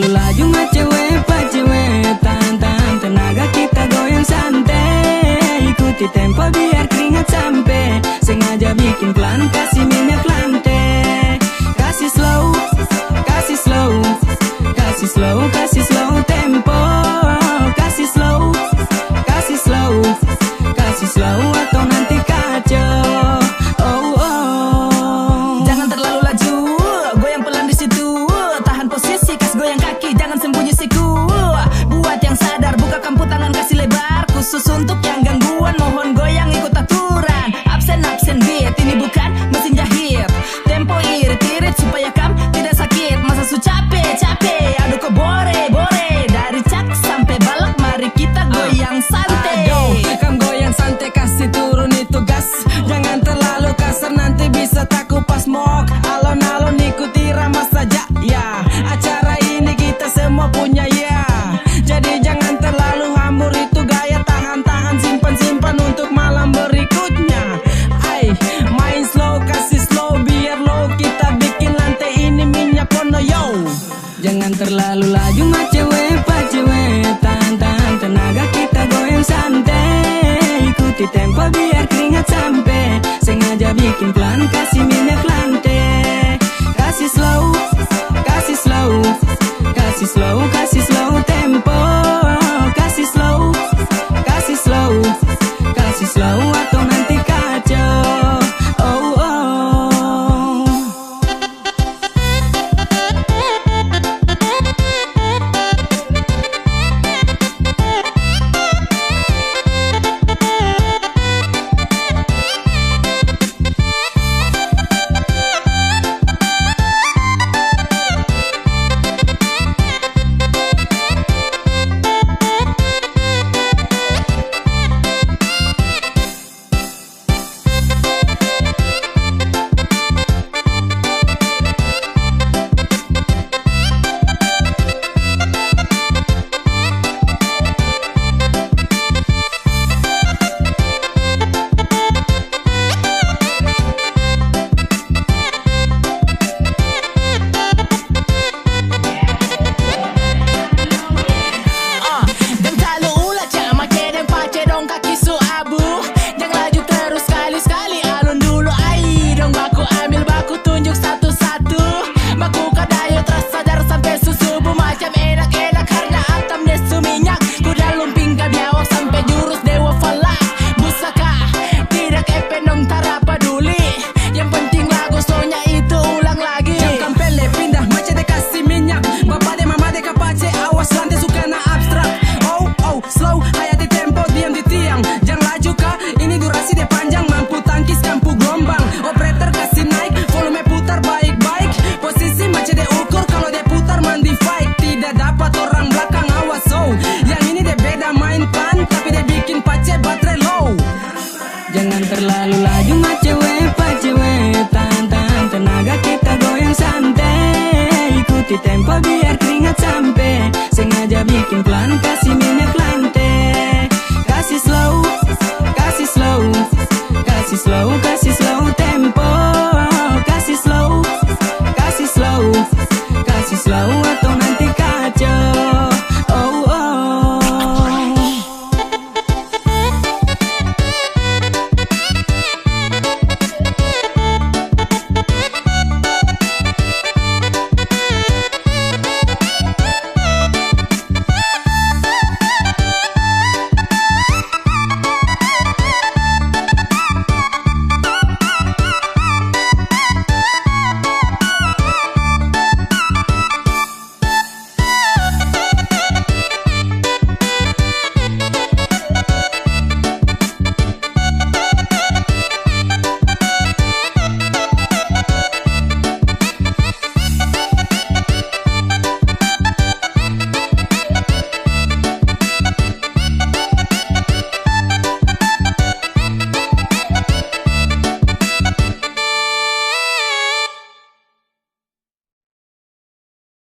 laju mah cewek pak cewek. Tahan tenaga kita goyang santai. Ikuti tempo biar keringat sampai. Sengaja bikin pelan kasih minyak lantai. Kasih slow, kasih slow, kasih slow, kasih slow tempo. Kasih slow, kasih slow, kasih slow atau nanti kacau. Oh oh. Jangan terlalu laju, goyang pelan di situ. Tahan posisi, kas goyang kaki, jangan sembunyi siku. Buat yang sadar, buka kampu tangan kasih lebar. Khusus untuk yang gangguan, mohon goyang ikut aturan. Absen beat, ini bukan mesin jahit. Tempo irit supaya kamu tidak sakit. Masa su capek, aduh kok bore. Dari cak sampai balak, mari kita goyang santai. Kamu goyang santai, kasih turun itu gas. Jangan terlalu kasar, nanti bisa takut pas mok. Alon-alon ikuti irama saja ya. Acara ini kita semua punya ya. Jadi jangan terlalu hambur, itu gaya. Tahan simpan untuk malam berikutnya. Ay, main slow, kasih slow biar low. Kita bikin lantai ini minyak kono yo. Jangan terlalu laju mah cewek pak cewek. Tahan tenaga kita goyang santai. Ikuti tempo biar keringat sampai. Sengaja bikin pelan kasih minyak lantai. Kasih slow, kasih slow, kasih slow, kasih slow tempo. Kasih slow, kasih slow, kasih slow atau nanti kacau. Oh oh. Jangan terlalu laju mah cewek pak cewek. Tahan tenaga kita goyang santai. Ikuti tempo biar keringat sampai. Sengaja bikin pelan kasih